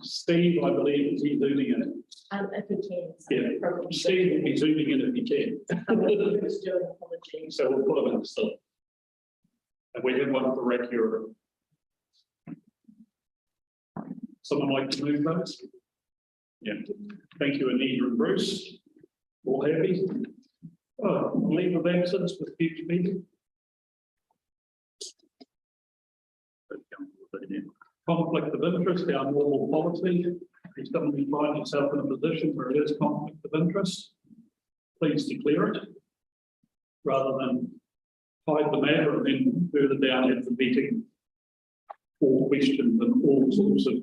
Steve, I believe, is he zooming in? If we can. Yeah. Probably. Steve will be zooming in if he can. Apologies. So we'll put him in the slip. And we have one for Rec Europe. Someone like to move those? Yeah. Thank you, Anita and Bruce. All happy? Oh, leave of absence with future meeting. Conflict of interest, our normal policy. If suddenly find yourself in a position where it is conflict of interest, please declare it, rather than hide the matter and then further down have the meeting or questions and all sorts of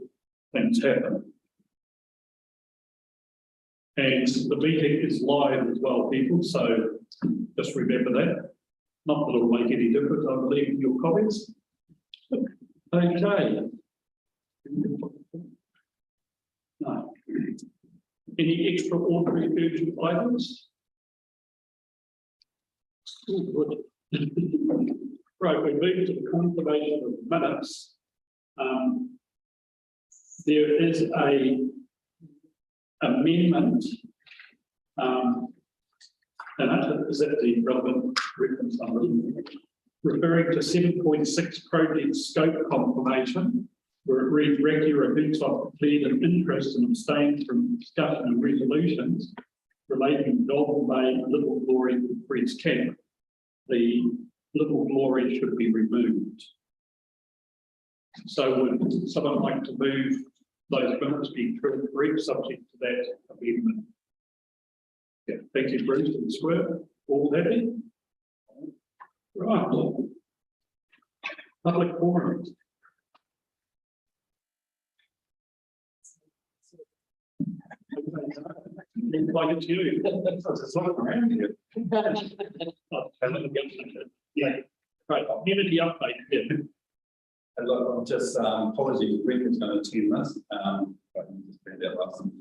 things happen. And the meeting is live as well, people, so just remember that. Not that it'll make any difference, I believe, in your comments. Okay. No. Any extraordinary urgent items? Oh, good. Right, we move to the confirmation of minutes. There is a amendment, and is that the relevant reference number? Referring to 7.6 project scope confirmation, where it reads regular events of declared an interest and abstained from discussion and resolutions relating to Golden Bay, Little Glory, and Fred's Camp. The Little Glory should be removed. So would someone like to move those minutes be brief subject to that amendment? Yeah, thank you, Bruce and Stewart. All happy? Right. Public forum. Like it's you. It's not around here. Yeah. Right. Community update. Yeah. Look, I'm just apologies, Rick is going to attend this. But you just found out last time,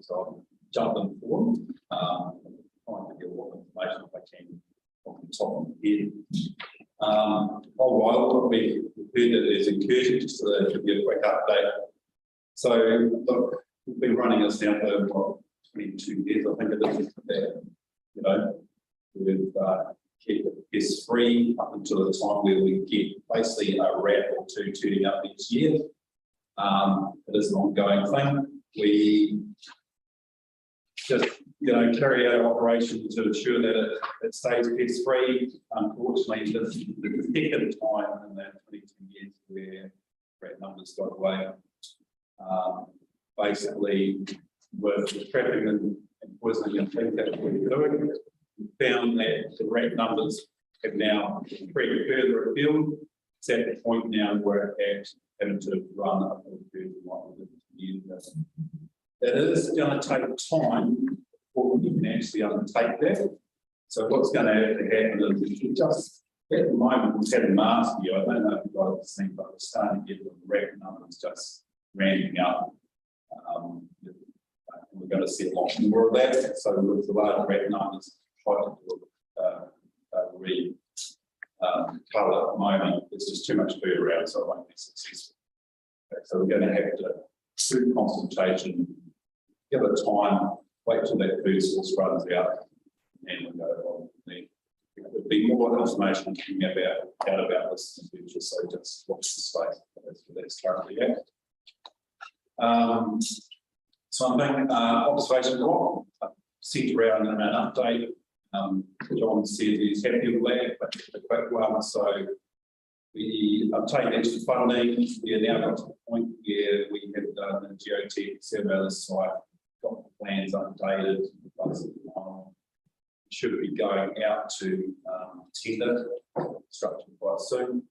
so I'll jump in for him. Trying to get all the information if I can off the top of my head. All right, we've heard that there's incursion, just to give you a quick update. So, look, we've been running this now for what, 22 years, I think it is. That, you know, we've kept it pest free up until the time where we get basically a rat or two turning up each year. It is an ongoing thing. We just, you know, carry out operations to ensure that it stays pest free. Unfortunately, this is the second time in that 22 years where rat numbers got away. Basically, with the trapping and poisoning and things that we're doing, we found that the rat numbers have now spread further afield. It's at the point now where it's having to run up the years. It is going to take time before we can actually undertake that. So what's going to have to happen is just at the moment we've had a mask view. I don't know if you guys have seen, but we're starting to get the rat numbers just ramping up. We're going to see a lot more of that. So with the large rat numbers, try to do colour at the moment. There's just too much food around, so it won't be successful. Okay, so we're going to have to do consultation, give it time, wait till that food source runs out, and we'll go on. There'll be more information coming out about this in the future, so just watch the space. That's currently at. Something observation rock sent around an update. John said he's happy with that, but just a quick one. So we obtained extra funding. We are now got to the point where we have done the geotech survey of the site, got the plans updated. Should be going out to tender construction quite soon.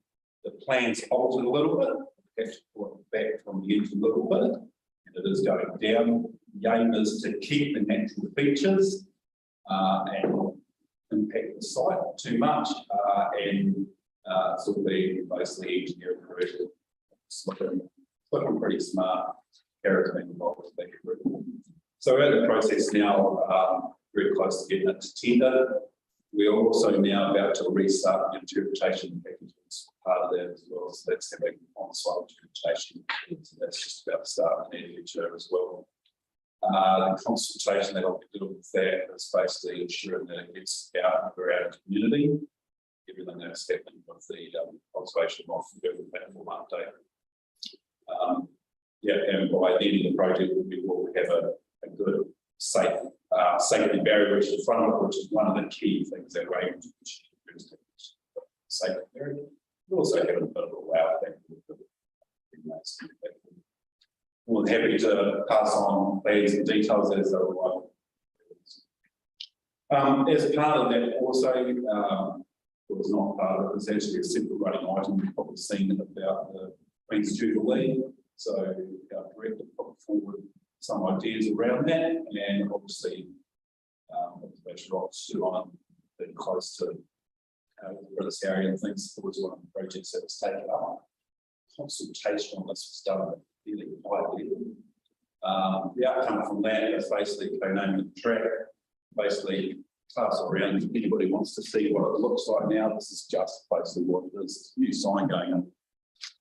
The plans altered a little bit. We have to pull it back from the edge a little bit, and it is going down. The aim is to keep the natural features and impact the site too much, and sort of be basically engineering commercial. It's looking pretty smart. Carrots being involved with that. So we're in the process now, very close to getting it to tender. We're also now about to restart the interpretation packages part of that as well. So that's having on-site documentation. So that's just about to start in the near future as well. The consultation that I'll be doing with that is basically ensuring that it gets out around the community, everything that's happening with the conservation of the platform update. Yeah, and by the end of the project, we will have a good safety barrier which is in front of it, which is one of the key things that we're able to achieve. Safety barrier. We also have a bit of a wow thing. We're happy to pass on plans and details as they're required. As part of that, also, it was not part of it, it's actually a separate running item. You've probably seen about the Queen's Jubilee. So our director put forward some ideas around that, and obviously, observation officer on being close to this area and things. It was one of the projects that was taken up. Consultation on this was done at really high level. The outcome from that is basically co-naming the track, basically pass around if anybody wants to see what it looks like now. This is just basically what it is. New sign going up.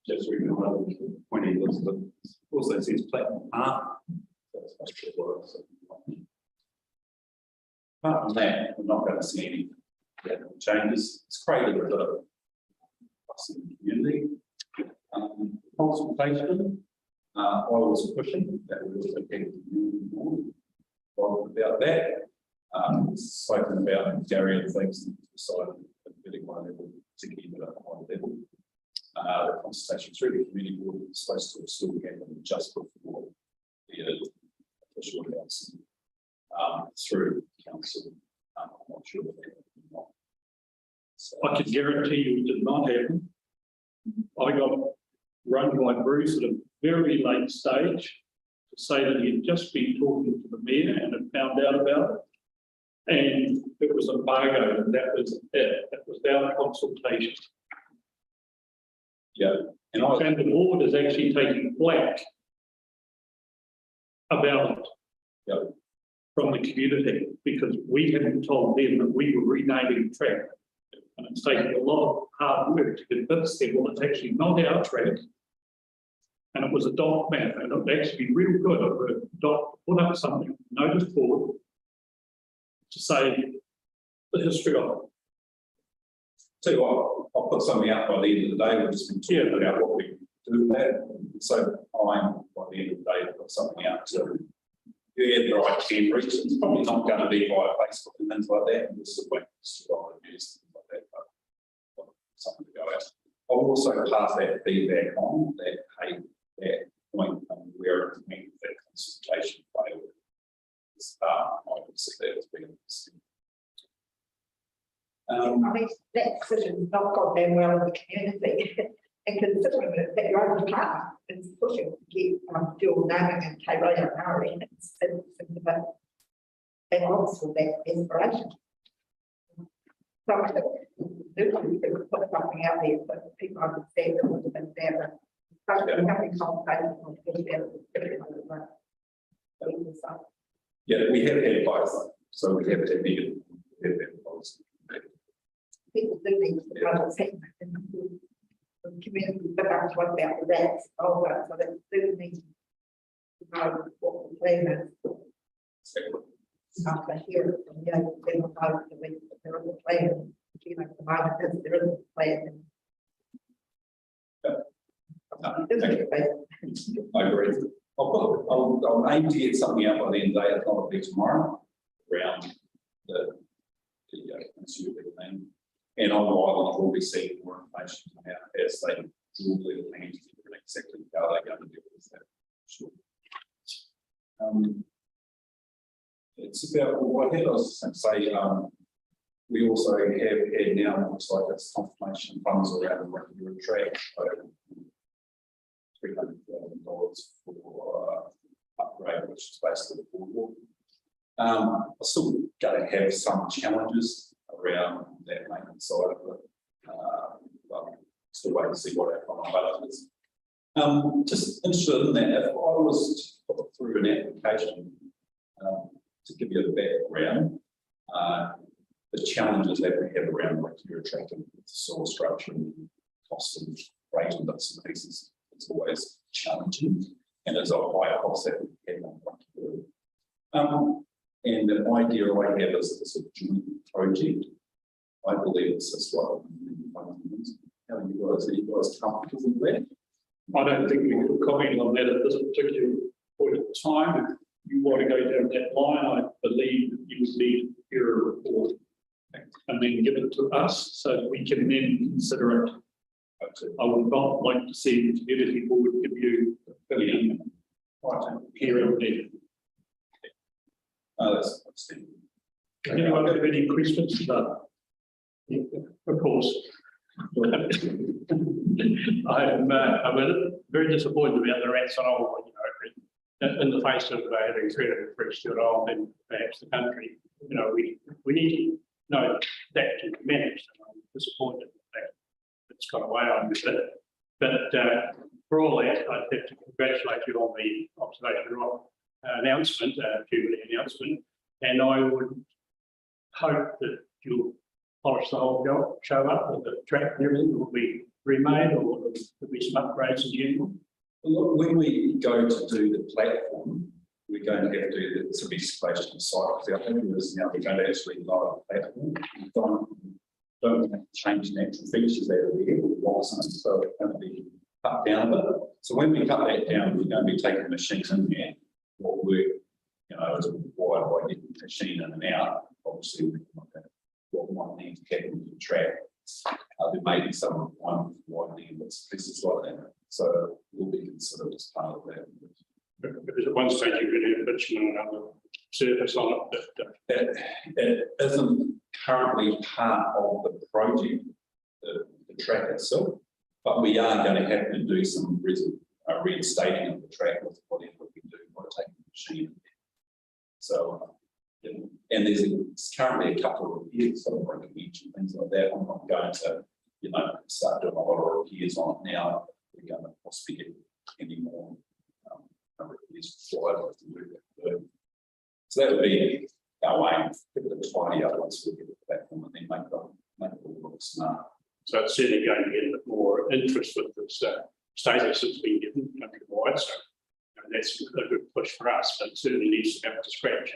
Just remember when he looks at it. Also says Platinum Park. That's basically what it is. Apart from that, we're not going to see any radical changes. It's created a bit of community. Consultation. I was pushing that we also get more about that. Spoken about Gary and things and decided at really high level to keep it at a high level. The consultation through the community board is supposed to still happen just before the official announcement through council. I'm not sure if that or not. So, I can guarantee you it did not happen. I got run by Bruce at a very late stage to say that he had just been talking to the mayor and had found out about it. And it was embargoed, and that was it. That was our consultation. yeah, and The board is actually taking flack about it yeah, from the community because we hadn't told them that we were renaming the track. And it's taken a lot of hard work to convince them, well, it's actually not our track. And it was a doc map, and it would actually be real good if a doc put up something, notice board, to say the history of it. tell you what, I'll put something out by the end of the day. We've just been talking about what we do with that. So I'm by the end of the day, I've got something out to get the right can reach. It's probably not going to be via Facebook and things like that. This is when it's news and things like that, but something to go out. I'll also pass that feedback on that, hey, that point where it went that consultation failed. I would see that as being interesting. I mean, that decision's not gone down well in the community. And considering that your own department is pushing to get dual naming and K-radio and it's a bit at odds with that aspiration. So I think we could put something out there so people understand a little bit better. So we're having conversations on everyone. Yeah, we have had both. So we have had vegan, we have had policy. People do need to understand the community, but that's what about the rats, all that, so they do need to know what the plan is. After here, you know, they will know that there is a plan, you know, the moment there is a plan. I agree. I'll aim to get something out by the end of the day, if not be tomorrow, around the consumer thing. And online, we'll be seeing more information out as they draw their plans to exactly how they're going to deal with that. Sure. It's about what I was going to say. We also have had now, looks like it's confirmation funds around the regular track. So $300,000 for upgrade, which is basically the boardwalk. I'm still going to have some challenges around that maintenance side of it. But still wait to see what our final budget is. Just interested in that, if I was to put through an application to give you a background, the challenges that we have around like your attracting the soil structure and cost of rate and bits and pieces. It's always challenging, and it's a higher cost that we have on. And the idea I have is this a joint project. I believe it's this one. How are you guys comfortable with that? I don't think we could comment on that at this particular point in time. If you want to go down that line, I believe that you would need to hear a report and then give it to us so that we can then consider it. I would not like to see the community board give you a opinion here and there. That's Does anyone have any questions to that? Of course. I'm very disappointed about the rats on old, in the face of having created a free Stewart Island and perhaps the country. We need to know that can be managed. And I'm disappointed that it's got away on with it. But for all that, I'd have to congratulate you on the observation rock announcement, Jubilee announcement, and I would hope that you'll polish the whole job, show up, that the track and everything will be remade, or there'll be some upgrades in general. Look, when we go to do the platform, we're going to have to do the sophistication side. I think there is now we're going to actually lower the platform. We don't change natural features that are there, so it's going to be cut down a bit. So when we cut that down, we're going to be taking machines in there. What work, is required by getting the machine in and out. Obviously, what might need to happen to the track. There may be some requirement for widening bits and pieces like that. So will be considered as part of that. Because at one stage you're going to have bitumen and another surface on it. It isn't currently part of the project, the track itself, but we are going to have to do some reinstating of the track with whatever we do by taking the machine in there. So, and there's currently a couple of repairs on the beach and things like that. I'm not going to, start doing a lot of repairs on it now. We're going to possibly get any more repairs required to do that. So that would be our aim, give it a tidy up once we get the platform and then make it all look smart. So it's certainly going to get a bit more interest with this status that's been given countrywide. So that's a good push for us, but it certainly needs to come to scratch.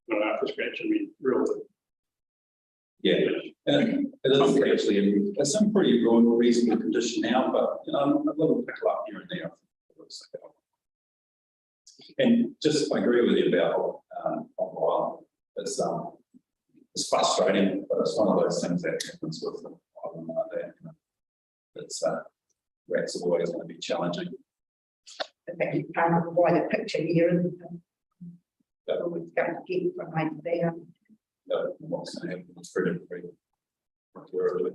Not after scratch, I mean, real. Yeah, and it is actually it's in pretty reasonable condition now, but a little pickle up here and there. And just I agree with you about it's frustrating, but it's one of those things that happens with the island like that. It's rats are always going to be challenging. In fact, you can't avoid the picture here, isn't it? Always going to get from right there. What's going to happen is pretty early.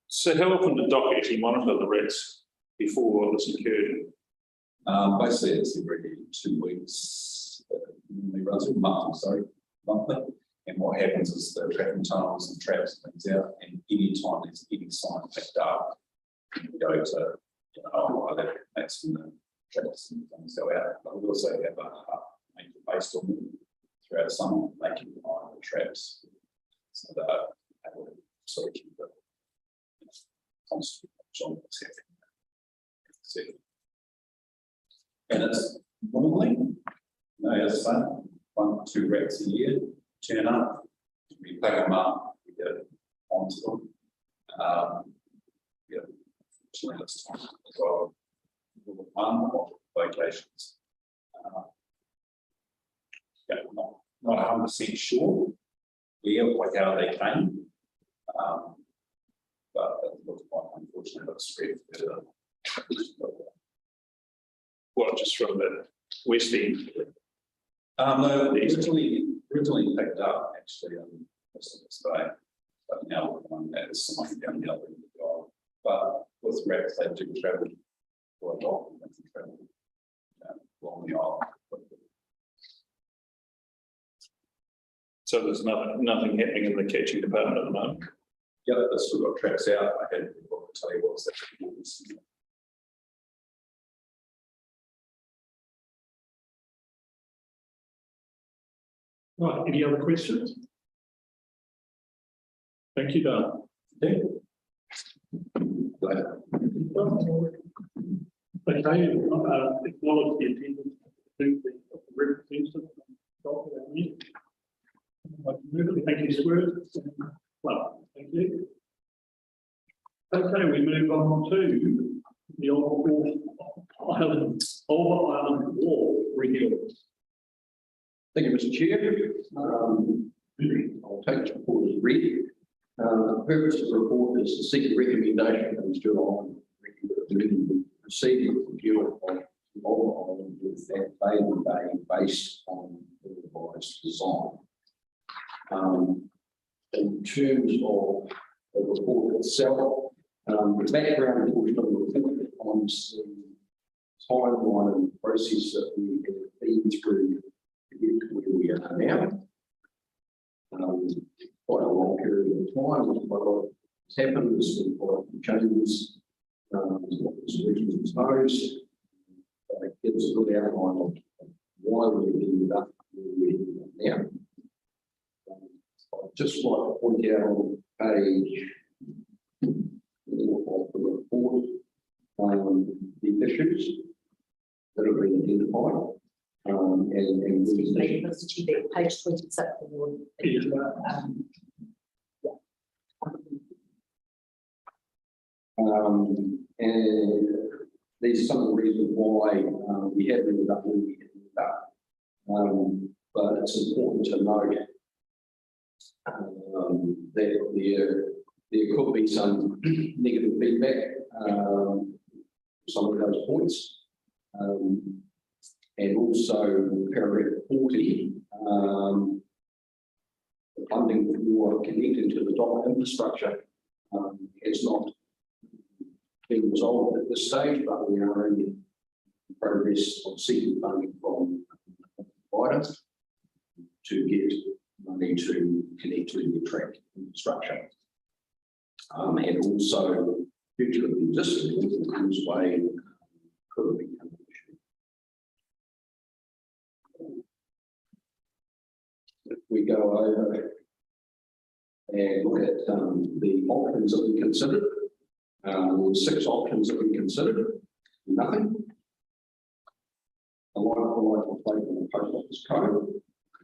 So how often did Doc actually monitor the rats before this occurred? Basically, it's every 2 weeks. It runs monthly. And what happens is the tracking tunnels and traps and things out, and any time there's any sign picked up, we go to that makes the traps and things go out. But we also have a based on them throughout summer, making the eye on the traps. So that will sort of keep the constant on what's happening. And it's normally, as I say, 1 or 2 rats a year turn up, we pick them up, we get onto them. Fortunately, this time as well, one or locations. Not 100% sure where how they came, but it looks quite unfortunate that it's spread further. Well, just from the west end. No, originally picked up actually on this day, but now that is something down the other end of the drive. But with rats, they do travel quite often. They can travel along the island. So there's nothing happening in the catching department at the moment. Yeah, they've still got traps out. I had to tell you what's that. Right, any other questions? Thank you, Dale. Okay, acknowledge the attendance of the representative. Thank you, Stewart. Well, thank you. Okay, we move on to the Old Island Wall review. Thank you, Mr. Chair. I'll take the report as read. The purpose of the report is to seek a recommendation from Stewart on proceed with review of Old Island with that bay based on the revised design. In terms of the report itself, the background portion of the report on the timeline and process that we have been through to get to where we are now. Quite a long period of time, there's quite a lot has happened, there's been quite a few changes, what was originally proposed. It gives a good outline of why we've ended up where we are now. I'd just like to point out on page 4 of the report the issues that have been identified. Excuse me, Mr. Chair, page 26 of the and these are some of the reasons why we have ended up where we ended up. But it's important to note that there could be some negative feedback some of those points. And also paragraph 40, the funding for connecting to the dock infrastructure has not been resolved at this stage, but we are in progress of seeking funding from providers to get money to connect to the track infrastructure. And also future of the existing causeway could become an issue. If we go over and look at the options that we considered, there were 6 options that we considered. Nothing. A like replacement of the post office code.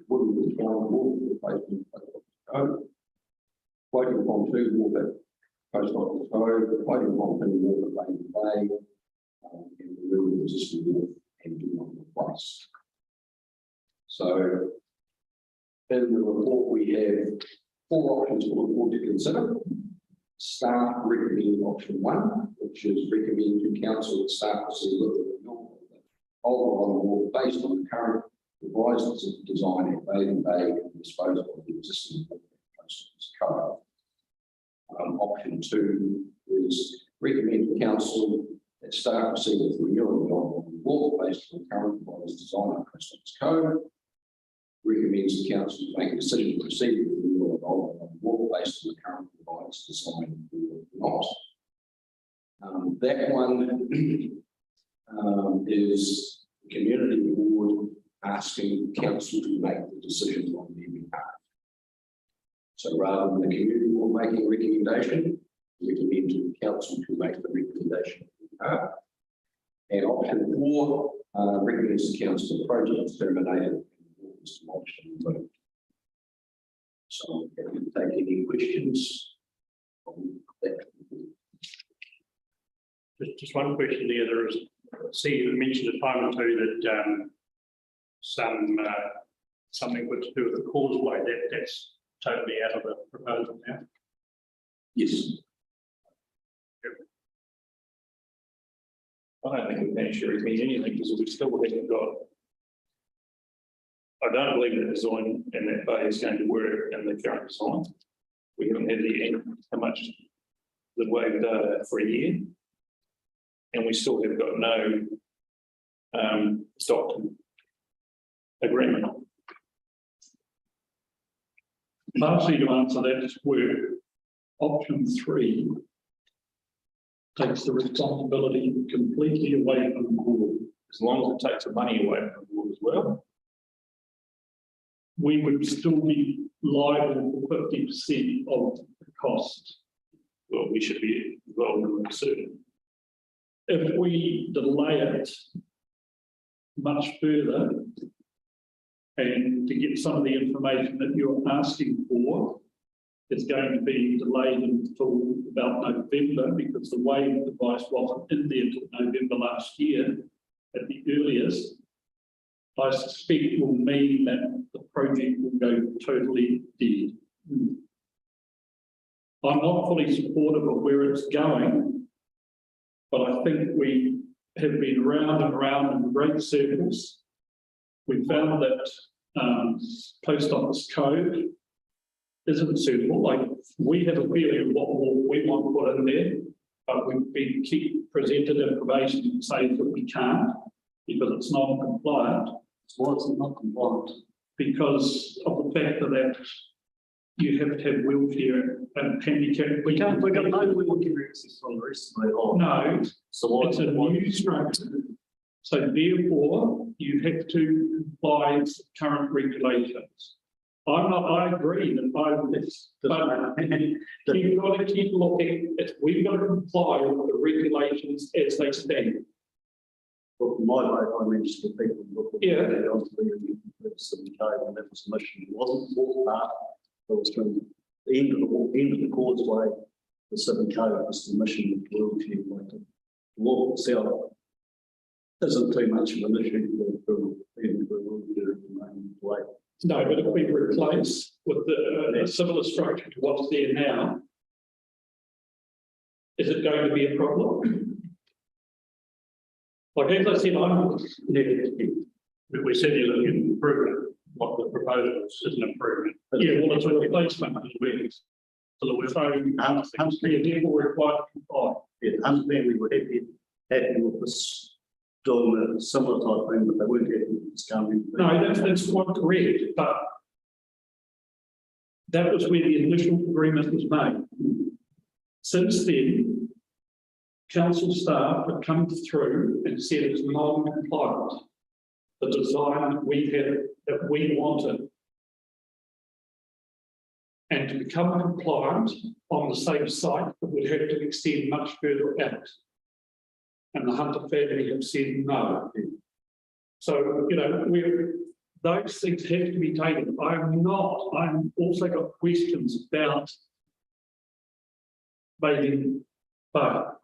Wouldn't be fine for the replacement of the post office code. Floating from 2 Water post office code, floating from 2 Water Bay, and removing the existing wharf and do not replace. So in the report, we have 4 options for the board to consider. Staff recommend option 1, which is recommend to council that staff proceed with the renewal of the Old Island Wharf based on the current revised design at Bathing Bay and disposal of the existing post office code. Option 2 is recommend to council that staff proceed with the renewal of the Old Island Wharf based on the current revised design of post office code. Recommends the council to make a decision to proceed with the renewal of the Old Island Wharf based on the current revised design or not. That one is the community board asking council to make the decision on their behalf. So rather than the community board making a recommendation, we recommend to the council to make the recommendation on their behalf. And option 4 recommends the council the project is terminated. So if you take any questions on that. Just one question there. There is, see, you mentioned a time or two that something got to do with the causeway. That's totally out of the proposal now. Yes. I don't think it actually means anything because we still haven't got. I don't believe the design in that bay is going to work in the current design. We haven't had how much the wave data for a year, and we still have got no stock agreement. Lastly, to answer that, where option 3 takes the responsibility completely away from the board. As long as it takes the money away from the board as well. We would still be liable for 50% of the cost. well, we should be involved in soon. If we delay it much further and to get some of the information that you're asking for, it's going to be delayed until about November because the wave device wasn't in there until November last year at the earliest. I suspect will mean that the project will go totally dead. I'm not fully supportive of where it's going, but I think we have been round and round in great circles. We found that post office code isn't suitable. Like we have a feeling of what we want to put in there, but we've been keep presented information saying that we can't because it's not compliant. Why is it not compliant? Because of the fact that you have to have wheelchair and handicap. We got no wheelchair access on the rest of the island. No, So why it's a new structure. So therefore, you have to comply with current regulations. I agree that but you've got to keep looking at, we've got to comply with the regulations as they stand. Well, my vote, I managed to people look at Yeah. that onto the city code, and that was the mission. It wasn't for part, it was from the end of the causeway, the city code was the mission of the wheelchair. Like the walk itself isn't too much of an issue for people who are wheelchair way. No, but if we replace with a similar structure to what's there now, is it going to be a problem? Like as I said, I'm We said you're looking at improvement, what the proposal is an improvement. yeah, well, it's a replacement. So the we're therefore required to comply. Yeah, understand we were happy with this doing a similar type thing, but they weren't happy with this coming. No, that's quite correct, but that was where the initial agreement was made. Since then, council staff have come through and said it's non-compliant. The design that we had, that we wanted. And to become compliant on the same site, it would have to extend much further out. And the Hunter family have said no. So, you know, those things have to be taken. I'm also got questions about maybe, but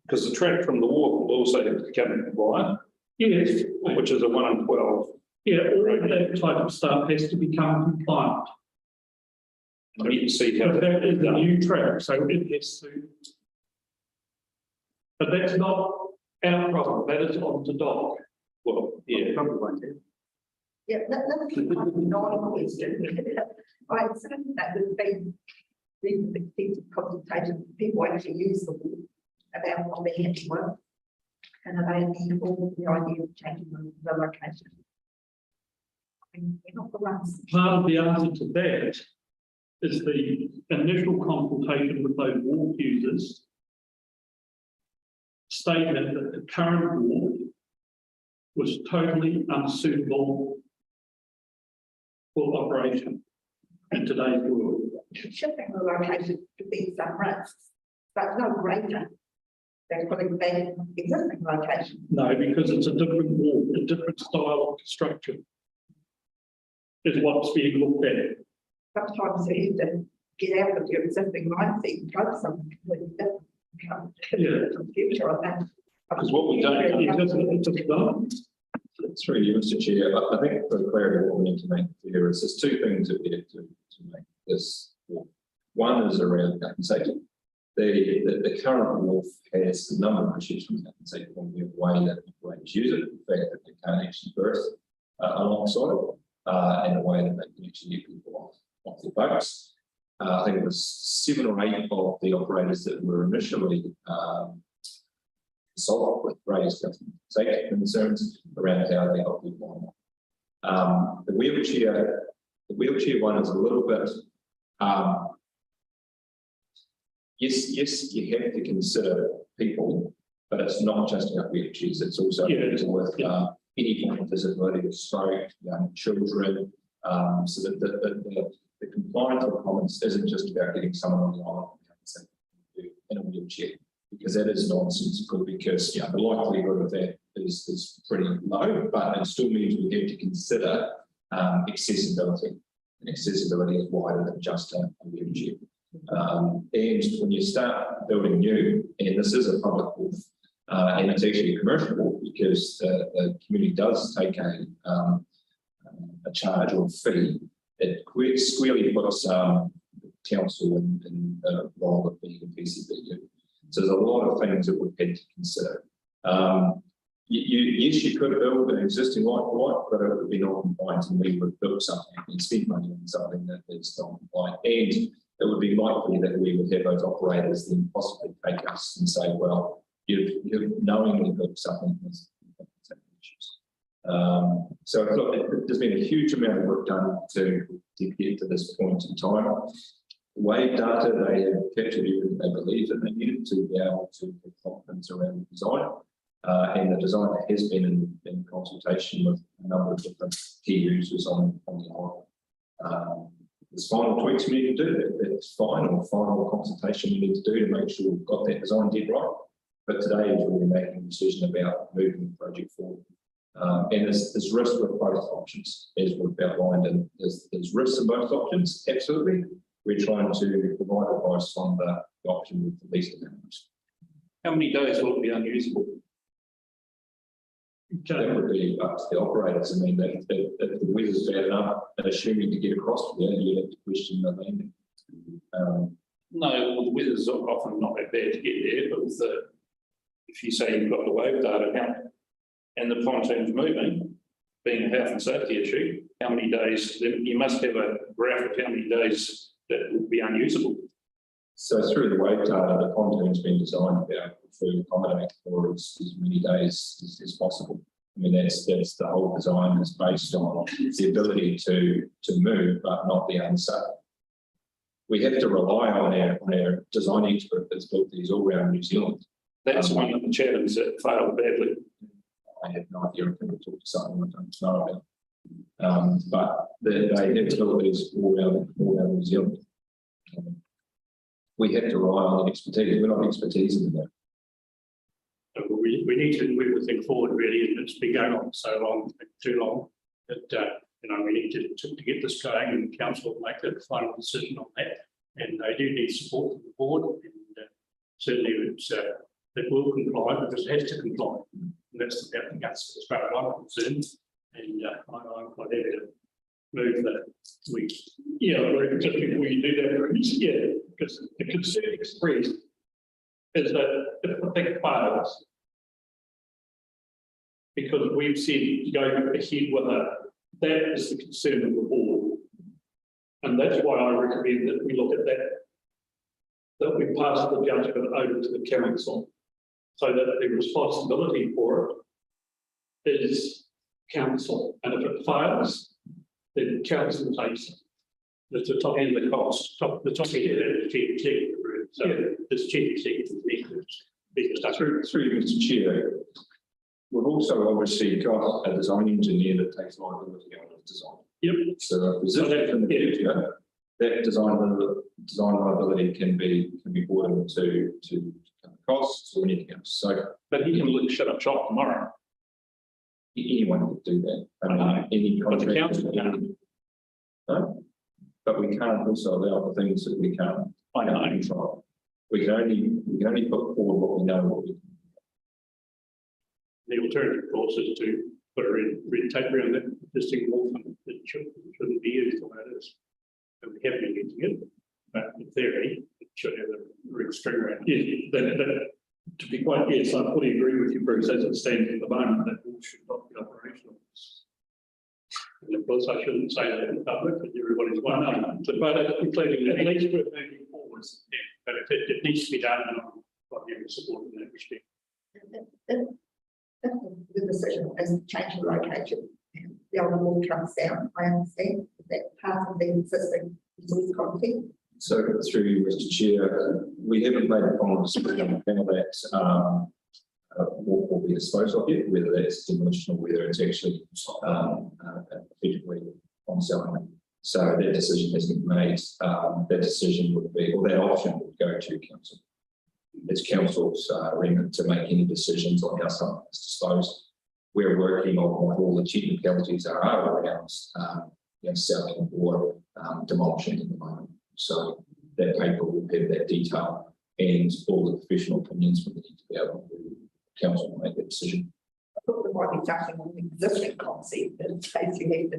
Because the track from the walk will also have to become compliant, yes, which is a 1 in 12. yeah, all of that type of stuff has to become compliant. I need to see how But that is a new track, so it has to. But that's not our problem, that is on the dock. well, yeah. Probably won't have. Yeah, that's not a question. I said that there's been reasonably extensive consultation, people actually use the word about what they had to work. And are they amenable to the idea of changing the location? I mean, we're not the ones. Part of the answer to that is the initial consultation with those wharf users stated that the current wharf was totally unsuitable for operation in today's world. Shifting the location to be some risks, but no greater than putting back existing location. No, because it's a different wharf, a different style of construction is what's being looked at. Sometimes you have to get out of your existing mindset and go to something completely different. Yeah. Future of that. Because what we don't have- It's just done. Through you, Mr. Chair, I think for clarity, what we need to make clear is there's two things that we have to make this work. One is around health and safety. The current wharf has a number of issues from health and safety point of view, the way that operators use it, the fact that they can't actually burst alongside it, and the way that they can actually get people off their boats. I think it was 7 or 8 of the operators that were initially solved with raised health and safety concerns around how they help people. The wheelchair one is a little bit, yes, you have to consider people, but it's not just about wheelchairs, it's also with any kind of disability, stroke, young children, so that the compliance requirements isn't just about getting someone on the island. in a wheelchair, because that is nonsensical, because the likelihood of that is pretty low, but it still means we have to consider accessibility. And accessibility is wider than just a wheelchair. And when you start building new, and this is a public wharf, and it's actually a commercial wharf, because the community does take a charge or fee, it squarely puts council in the role of being a PCB. So there's a lot of things that we've had to consider. Yes, you could build an existing white, but it would be non-compliant, and we would build something and spend money on something that is non-compliant. And it would be likely that we would have those operators then possibly take us and say, well, you've knowingly built something with issues. So look, there's been a huge amount of work done to get to this point in time. Wave data, they have captured everything they believe that they needed to be able to get confidence around the design. And the design has been in consultation with a number of different key users on the island. There's final tweaks we need to do, that's fine, or final consultation we need to do to make sure we've got that design dead right. But today is really making a decision about moving the project forward. And there's risk with both options, as we've outlined, and there's risks in both options, absolutely. We're trying to provide advice on the option with the least amount of risk. How many days will it be unusable? That would be up to the operators. I mean, if the weather's bad enough, assuming to get across there, you'd have to question the landing. No, well, the weather's often not that bad to get there, but with if you say you've got the wave data now and the pontoon's moving, being a health and safety issue, how many days, you must have a graph of how many days that would be unusable. So through the wave data, the pontoon's been designed to be able to accommodate for as many days as possible. I mean, that's the whole design is based on the ability to move, but not be unsafe. We have to rely on our design expert that's built these all around New Zealand. That's one of the challenges that failed badly. I have no idea if people talk to someone I don't know about. But they have built these all around New Zealand. We have to rely on expertise. We're not expertise in that. We need to move the thing forward, really, and it's been going on so long, too long, that we need to get this going, and the council will make the final decision on that. And they do need support from the board, and certainly it will comply, because it has to comply. And that's about the guts as far as I'm concerned. And I'm quite happy to move that just before you do that, because the concern expressed is that if the thing fails, because we've said go ahead with that is the concern of the board. And that's why I recommend that we look at that we pass the judgment over to the council, so that the responsibility for it is council. And if it fails, then council takes it. That's the top end of the cost. The top end is chief executive. So this chief executive needs Through Mr. Chair, we've also obviously got a design engineer that takes liability on the design. Yep. So in the future, that design liability can be brought into costs or anything else. So, but he can shut up shop tomorrow. Anyone would do that. Any But the council contractor. No, but we can't also allow the things that we can't control. We can only put forward what we know what we can. The alternative course is to put a red tape around that existing wall, and it shouldn't be used the way it is. And we have been using it, but in theory, it should have a red string around it. That, to be quite, yes, I fully agree with you, Bruce, as it stands at the moment, that wall should not be operational. And of course, I shouldn't say that in public, because everybody's one. But including at least we're moving forwards, but it needs to be done, and I'm quite happy to support in that respect. The decision is to change the location. The other wall comes down, I understand that part of the existing resource content. So through Mr. Chair, we haven't made a final decision on how that will be disposed of yet, whether that's demolition or whether it's actually effectively on selling. So that decision has been made. That decision would be, or that option would go to council. it's council's remit to make any decisions on how something is disposed. We're working on what all the technicalities there are around selling or demolishing at the moment. So that paper will have that detail and all the professional opinions we need to be able to council to make that decision. I thought there might be something on the existing concept in case you have to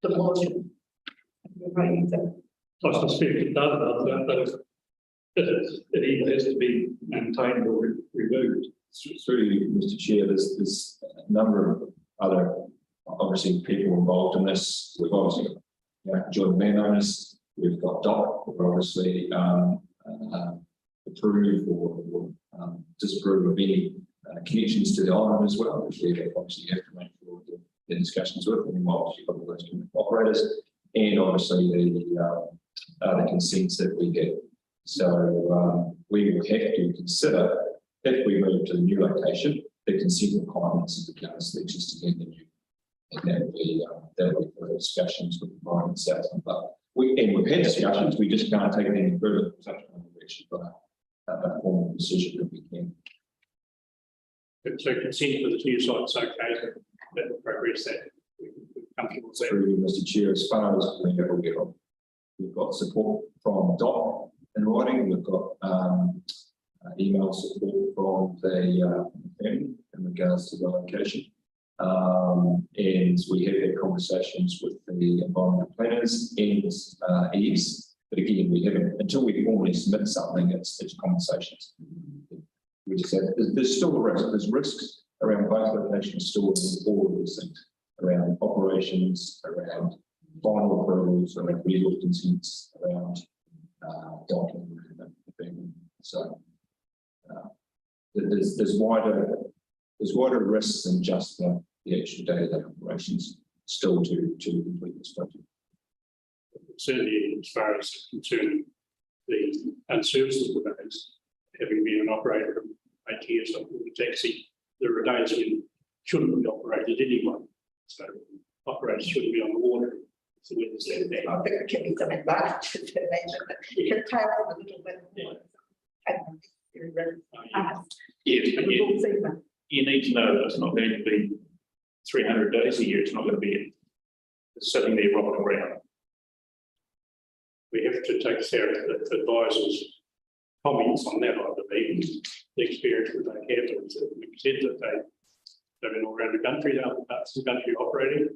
demolish it. I suspect it does, but it either has to be maintained or removed. Through you, Mr. Chair, there's a number of other, obviously, people involved in this. We've obviously got joint landowners, we've got DOC, who obviously approve or disapprove of any connections to the island as well, which we obviously have to make sure the discussions with, and obviously got all those operators, and obviously the consents that we get. So we will have to consider, if we move to the new location, the consent requirements of the council existing in the new. And that will be for discussions with the environment south. But we've had discussions, we just can't take it any further for such kind of action, but a formal decision that we can. So consent for the new site's okay, that will progress that. We're comfortable with that. Through Mr. Chair, as far as we're aware of, we've got support from DOC in writing, we've got email support from the family in regards to the location. And we have had conversations with the environmental planners and ES, but again, we haven't, until we formally submit something, it's conversations. We just have, there's still a risk, there's risks around both locations, still all of these things, around operations, around final approvals, around resource consents, around document. So there's wider risks than just the actual day-to-day operations still to complete this project. Certainly, as far as concerned, the services providers, having been an operator of 8 years of the taxi, there are days when shouldn't be operated anyway. So operators shouldn't be on the water. So we understand that. I think it can be some advantages to imagine that you can tail off a little bit. You need to know that it's not going to be 300 days a year. It's not going to be sitting there rocking around. We have to take care of the advisors' comments on that, I believe, the experience that they have. We've said that they've been all around the country, other parts of the country operating.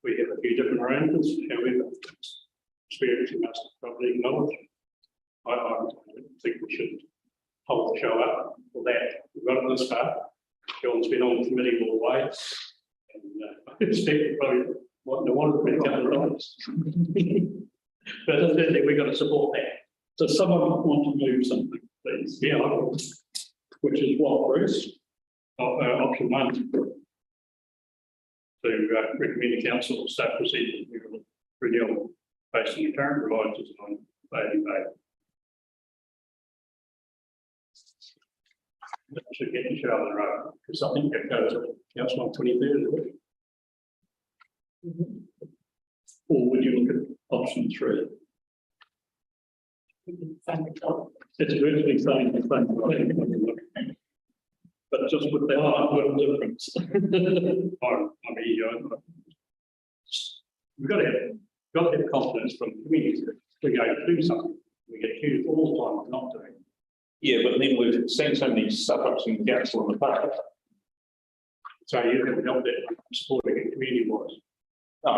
We have a few different arrangements, however, experience we must probably acknowledge. I don't think we should hold the show up for that. We've got it this far. John's been on the committee all the way, and I expect probably what no one would be coming around. But certainly we've got to support that. Does someone want to move something, please? Yeah, I will. Which is what, Bruce? Option 1. To recommend the council start proceeding with renewal based on the current revised design daily pay. That should get the show on the road, because I think that goes to council on 23rd. Or would you look at option 3? It's virtually saying the same thing. But just with the little difference. We've got to have confidence from the community to go to do something. We get accused all the time of not doing. Yeah, but then we've seen so many suck-ups in council in the past. So you haven't helped that supporting it community-wise. No,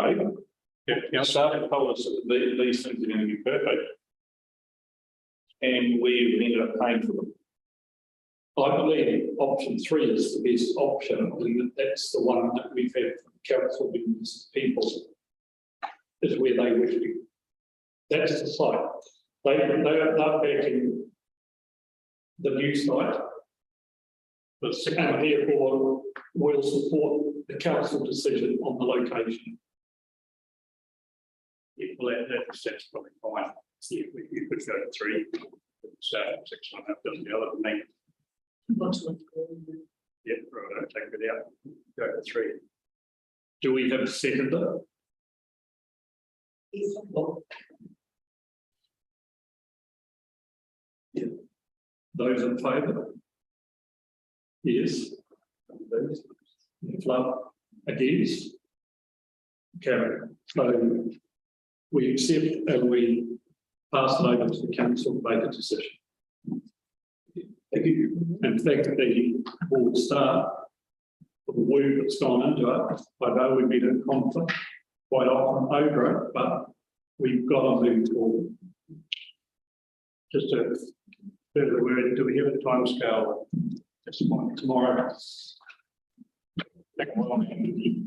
our staff have told us that these things are going to be perfect. And we've ended up paying for them. I believe option 3 is the best option, and that's the one that we've had from council members, people, is where they wish to. That's the site. They're backing the new site, but and therefore will support the council decision on the location. Yeah, well, that's probably fine. Yeah, you could go to 3. It's 6.5 doesn't the other than that. Yeah, right, I'll take it out. Go to 3. Do we have a seconder? Those in favour? Yes. Flood, against? Carried. So we accept and we pass it over to the council to make a decision. Thank you. And thank the board staff for the work that's gone into it. I know we've been in conflict quite often over it, but we've got to move forward. Just a further word, do we have a timescale? Tomorrow.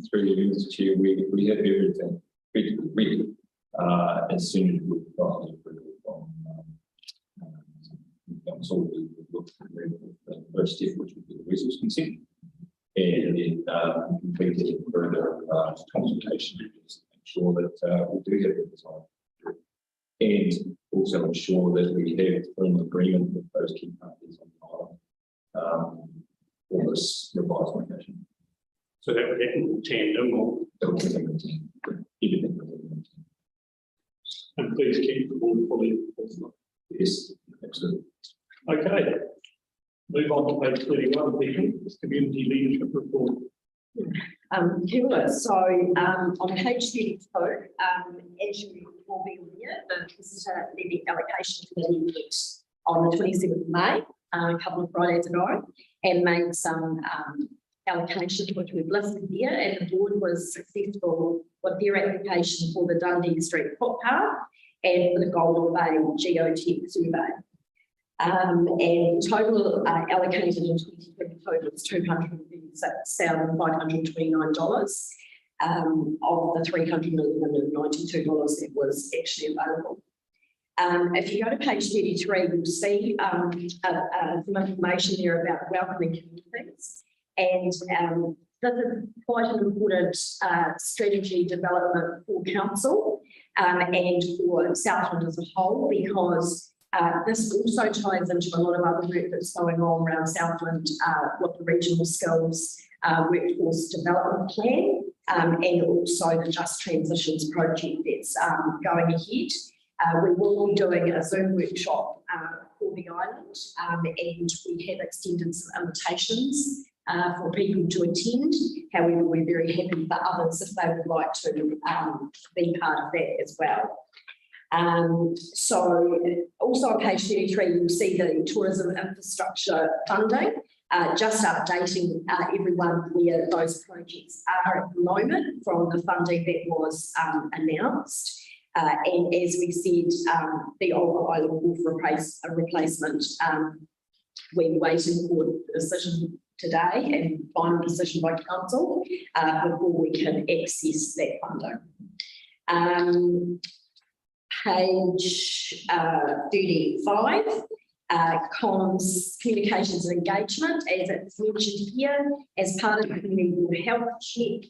Through you, Mr. Chair, we have everything ready, as soon as we've got the approval from, council, we look at the first step, which would be the resource consent. And then, completed further, consultation, to make sure that, we do have the design. And also ensure that we have an agreement with those key parties on for this revised location. So that would happen in tandem or That will happen in team. Everything will happen in team. and please keep the board fully informed. Yes, absolutely. Okay. Move on to page 31, the community leadership report. Kia ora. So on page 32, as you will be aware, the visitor levy allocation committee met on the 27th of May, a couple of Fridays ago, and made some allocations which we've listed here, and the board was successful with their application for the Dundee Street footpath and for the Golden Bay geotech survey. And total allocated in 2022 was $236,529 of the $392 that was actually available. If you go to page 33, you'll see some information there about welcoming communities. And this is quite an important strategy development for council and for Southland as a whole, because this also ties into a lot of other work that's going on around Southland with the regional skills workforce development plan and also the Just Transitions project that's going ahead. We will be doing a Zoom workshop for the island and we have extended some invitations for people to attend. However, we're very happy for others if they would like to be part of that as well. So also on page 33, you'll see the tourism infrastructure funding, just updating everyone where those projects are at the moment from the funding that was announced. And as we said, the Old Island Wharf replacement, we're waiting for the decision today and final decision by council before we can access that funding. Page 35, comms, communications and engagement, as it's mentioned here, as part of the community health check,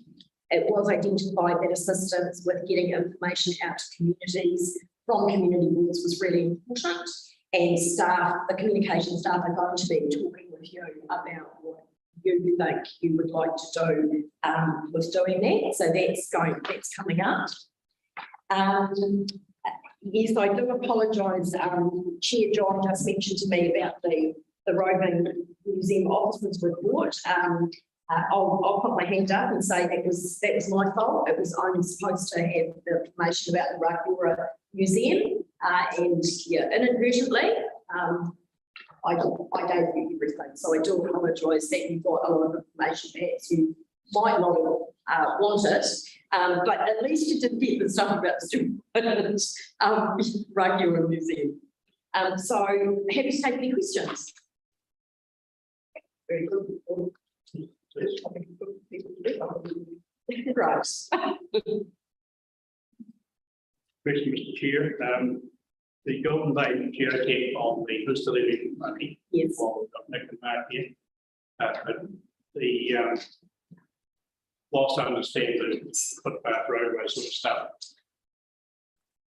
it was identified that assistance with getting information out to communities from community boards was really important, and staff, the communication staff are going to be talking with you about what you think you would like to do with doing that. So that's coming up. Yes, I do apologise. Chair John just mentioned to me about the roving museum officers report. I'll put my hand up and say that was my fault. It was only supposed to have the information about the Ruggiora Museum, and yeah, inadvertently, I gave you everything. So I do apologise that you got a lot of information. Perhaps you might not have want it, but at least you didn't get the stuff about Stewart Ruggiora Museum. So happy to take any questions. Very good. Right. Question, Mr. Chair. The Golden Bay geotech on the Vista Levy money. Yes. Well, we've got Nick and Mark here. But the whilst I understand the footpath roadway sort of stuff,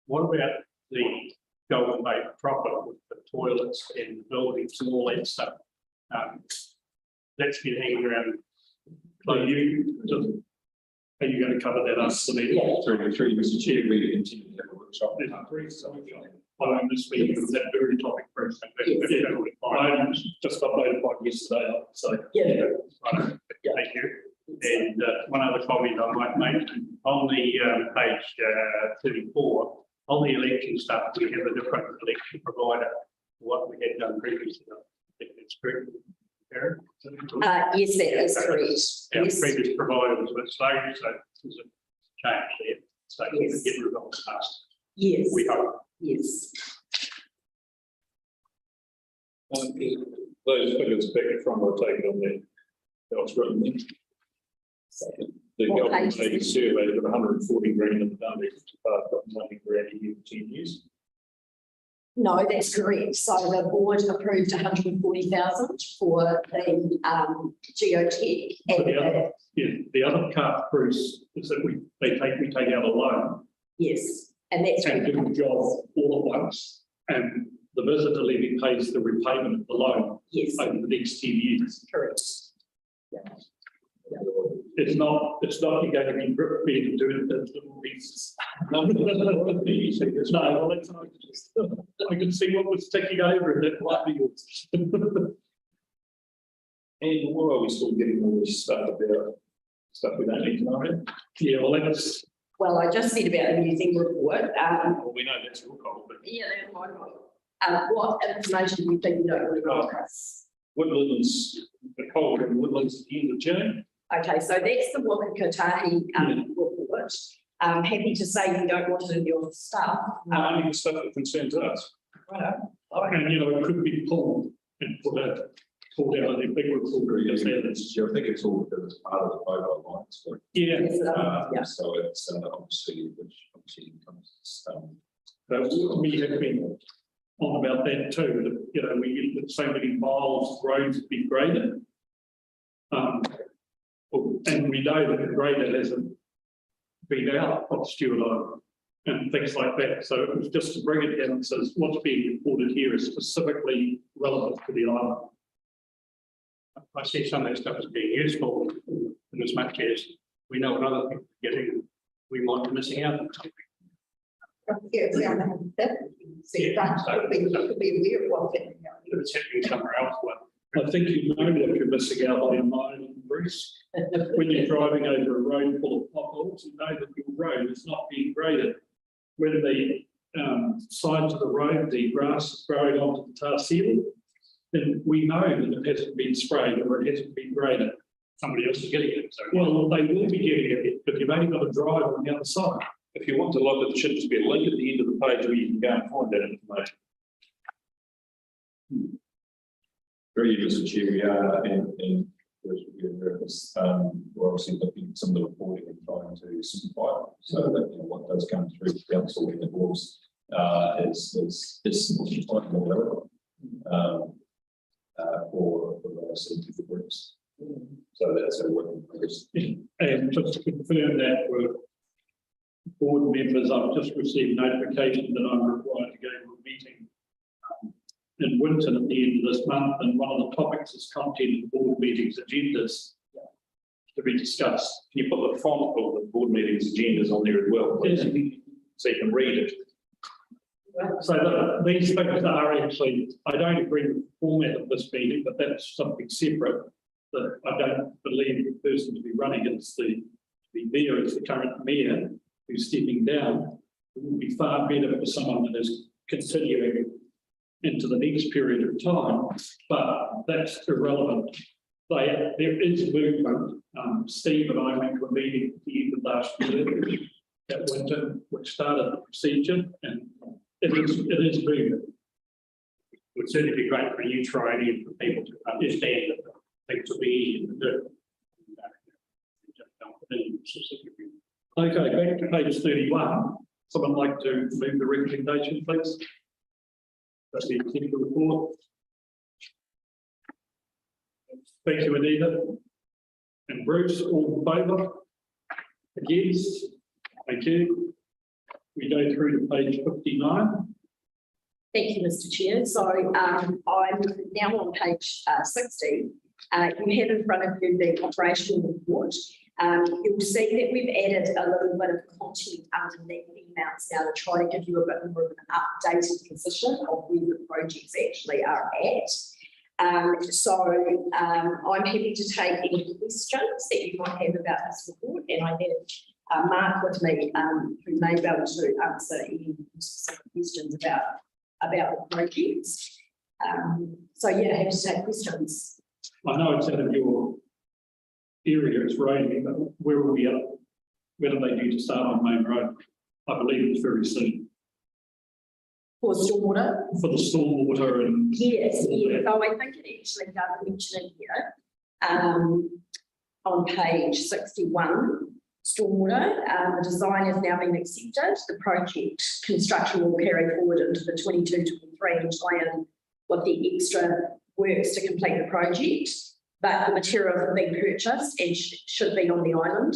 what about the Golden Bay proper with the toilets and the buildings and all that stuff? That's been hanging around. Are you going to cover that up for me? Through Mr. Chair, we continue to have a workshop. following this meeting of that very topic, for example. Yes. I just got notified yesterday, so. Yeah. Thank you. And one other comment I might make, on the page 34, on the election stuff, we have a different election provider, to what we had done previously. I think it's correct. Karen? Yes, that is correct. Our Yes. previous provider was a bit slow, so there's a change there. So we Yes. can get results fast. Yes, We hope. yes. Those figures back from, I'll take it on there. That was written there. The What government page? made a survey of 140 grand in the done, got 90 grand a year for 10 years. No, that's correct. So the board approved 140,000 for the geotech. And The other part, Bruce, is that we take out a loan yes, and that's and do the job all at once. And the visitor levy pays the repayment of the loan yes, over the next 10 years. correct. It's not you're going to be drip feed and doing it in little pieces. No, well, that's not just, I can see what was ticking over and that might be yours. And why are we still getting all this stuff about stuff we don't need to know about? Yeah, well, that's, Well, I just said about the museum report. Well, we know that's your call, but Yeah, that's my point. What information do you think you don't really know, Chris? Woodlands, the cold in Woodlands at the end of June. Okay, so that's the Wakakatahi report. Happy to say you don't want it in your stuff. Only the stuff that concerns us. and it could be pulled and pulled out of the big report. I think it's all because it's part of the mobile lines. So, Yeah, Yes, yeah. so it's obviously, which obviously comes, but we have been on about that too, that, we get so many miles of roads to be graded. And we know that the grader hasn't been out of Stewart Island and things like that. So it was just to bring it down and says what's being reported here is specifically relevant to the island. I see some of that stuff as being useful in as much as we know what other people are getting, we might be missing out on something. Yeah, that, see, that could be aware of what's happening. If it's happening somewhere else, well, I think you know what you're missing out on in Ireland, Bruce. When you're driving over a road full of potholes, you know that your road is not being graded. When the sides of the road, the grass is growing onto the tar seal, then we know that it hasn't been sprayed or it hasn't been graded. Somebody else is getting it. So, well, they will be getting it, but you've only got to drive on the other side. If you want to look, there should just be a link at the end of the page where you can go and find that information. very Mr. Chair, we are in we're obviously looking at some of the reporting and trying to simplify it so that what does come through the council in the boards is simplified more relevant for the scientific groups. So that's a work in progress. And just to confirm that with board members, I've just received notification that I'm required to go to a meeting in Winton at the end of this month, and one of the topics is content of board meetings agendas to be discussed. Can you put the font of the board meetings agendas on there as well, please? So you can read it. So these things are actually, I don't agree with the format of this meeting, but that's something separate that I don't believe the person to be running is the mayor, is the current mayor who's stepping down. It would be far better for someone that is continuing into the next period of time, but that's irrelevant. There is movement. Steve and I went to a meeting at the end of last year at Winton, which started the procedure, and it is movement. It would certainly be great for you, training, for people to understand that things will be easy to do. Okay, back to page 31. Someone like to move the recommendation, please? That's the executive report. Thank you, Anita. And Bruce, all in favour? Against? Thank you. We go through to page 59. Thank you, Mr. Chair. So I'm now on page 60. You have in front of you the operational report. You'll see that we've added a little bit of content underneath the amounts now to try to give you a bit more of an updated position of where the projects actually are at. I'm happy to take any questions that you might have about this report, and I have Mark with me who may be able to answer any specific questions about the projects. So yeah, happy to take questions. I know it's out of your area, it's raining, but where are we at? When are they due to start on Main Road? I believe it's very soon. For stormwater? For the stormwater and. Yes, yes. Oh, I think it actually does mention it here. On page 61, stormwater, the design has now been accepted. The project construction will carry forward into the 22-23 and tie in with the extra works to complete the project. But the materials have been purchased and should be on the island,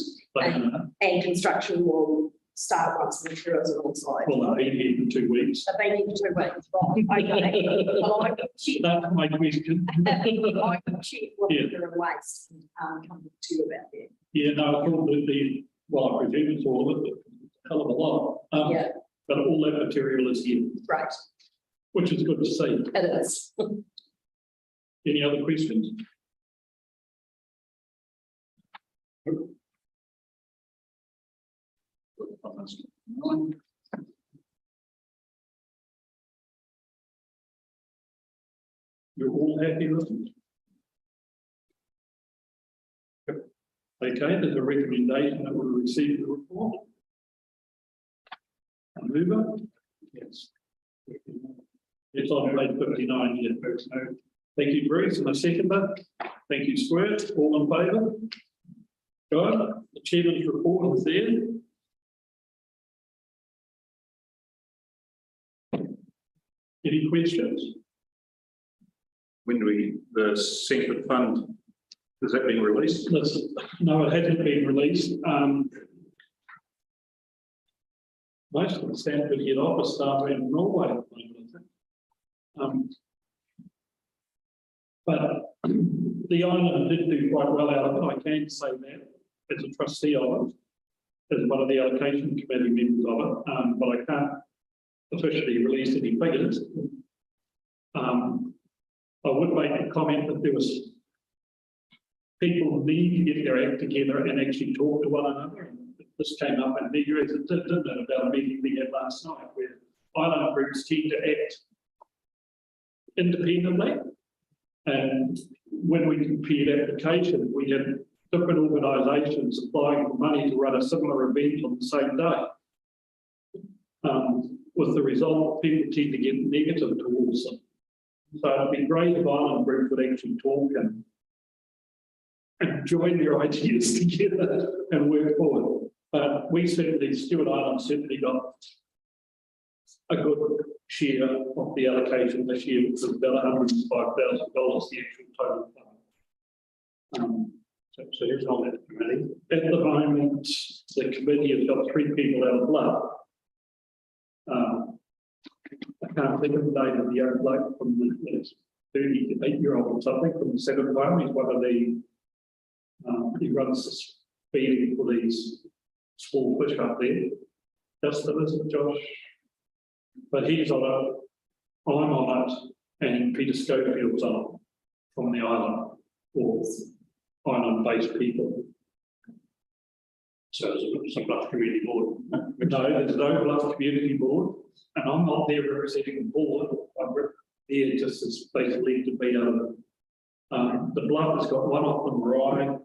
and construction will start once the materials are on site. Well, they've been here for 2 weeks. They've been here for 2 weeks, right? Okay. Well, I can check. That's my question. I can check what Yeah. they're waste and come to you about that. Yeah, no, I thought that well, I presume it's all of it, but a hell of a lot. Yeah, But all that material is here, right. which is good to see. It is. Any other questions? You're all happy with it? Yep. Okay, there's a recommendation that we'll receive the report. A mover? Yes. It's on page 59 here. Thank you, Bruce, and a seconder. Thank you, Stewart. All in favour? Good. The chairman's report is there. Any questions? When do the secret fund, has that been released? No, it hasn't been released. Most of the Stanford head office staff are in Norway at the moment, I think. But the island did do quite well out of it. I can say that as a trustee of it, as one of the allocation committee members of it, but I can't officially release any figures. I would make a comment that there was people need to get their act together and actually talk to one another. And this came up in media as it did, didn't it, about a meeting we had last night where island groups tend to act independently. And when we compared applications, we had different organisations applying for money to run a similar event on the same day. With the result, people tend to get negative towards them. So it'd be great if island groups would actually talk and join their ideas together and work forward. But we certainly, Stewart Island certainly got a good share of the allocation this year, which was about $105,000, the actual total fund. So who's on that committee? At the moment, the committee has got 3 people out of blood. I can't think of the name of the young bloke from the 38-year-old or something from the 7th one. He's one of the, he runs the feeding for these small fish up there. Justin, isn't it, Josh? But he's on it, I'm on it, and Peter Schofield's on it from the island, or island-based people. So it's a Bluff Community Board. No, there's no Bluff Community Board, and I'm not there representing the board. I'm there just as basically to be the Bluff has got one off the Mariah.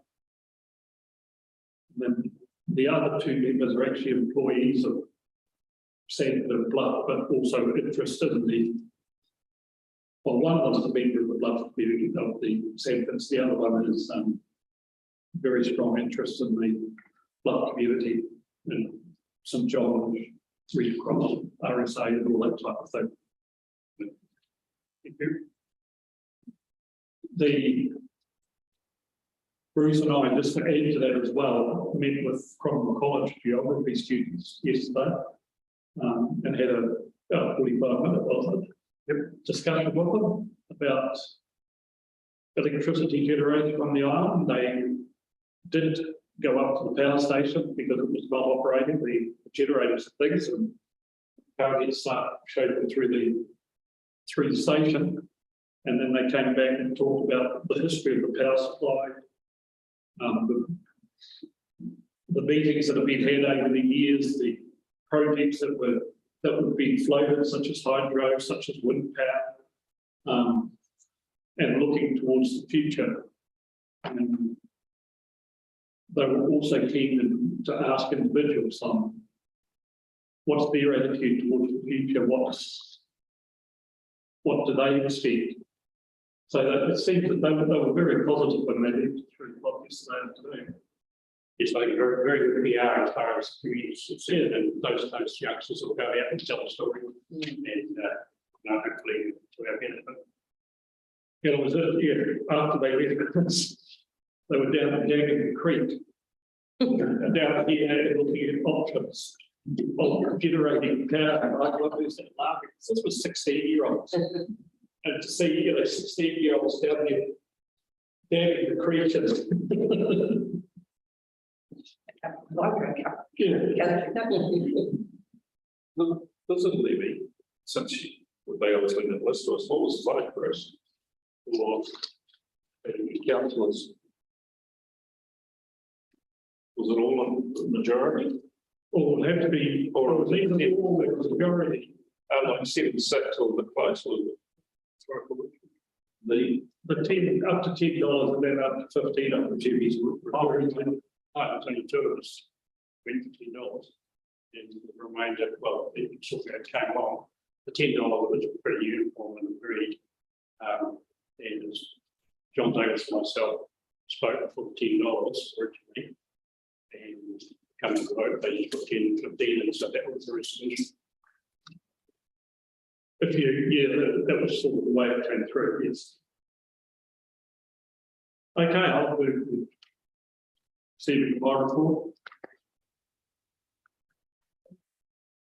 Then the other 2 members are actually employees of Sanford Bluff, but also interested in the. Well, one of them is a member of the Bluff community of the Sanfords. The other one is very strong interest in the Bluff community and St John's, Red Cross, RSA, and all that type of thing. Bruce and I, just to add to that as well, met with Cromwell College geography students yesterday and had about 45-minute discussion with them about electricity generation on the island. They did go up to the power station because it was not operating, the generators and things, and power gets showed them through the station. And then they came back and talked about the history of the power supply, the meetings that have been had over the years, the projects that would be floated, such as hydro, such as wind power, and looking towards the future. And they were also keen to ask individuals on what's their attitude towards the future, what do they expect. So that it seems that they were very positive when they left through what yesterday afternoon. It's like very, very good PR as far as communities concerned, and those youngsters will go out and tell a story, and hopefully to our benefit. Yeah, it was after they left, they were down in the creek, down here looking at options of generating power. I was laughing. This was 16-year-olds, and to see 16-year-olds down there in the creek. Does it levy, since they obviously didn't list to us, what was the vote for us? Or councillors? Was it all a majority? Or would have to be, or it was either all the majority. Like 7-6 or the close, was it? The 10 up to $10 and then up to 15 on the GBs were already. It's only 2 of us, went for $10. And the remainder, well, it sort of came along. The $10 was pretty uniform and very, and as John Davis and myself spoke for $10 originally. And come to the vote, they just put 10, 15, and so that was the resolution. That was sort of the way it came through, yes. Okay, I'll move to receiving my report.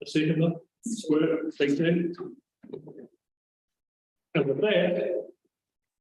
A second, Stewart, thank you. And with that,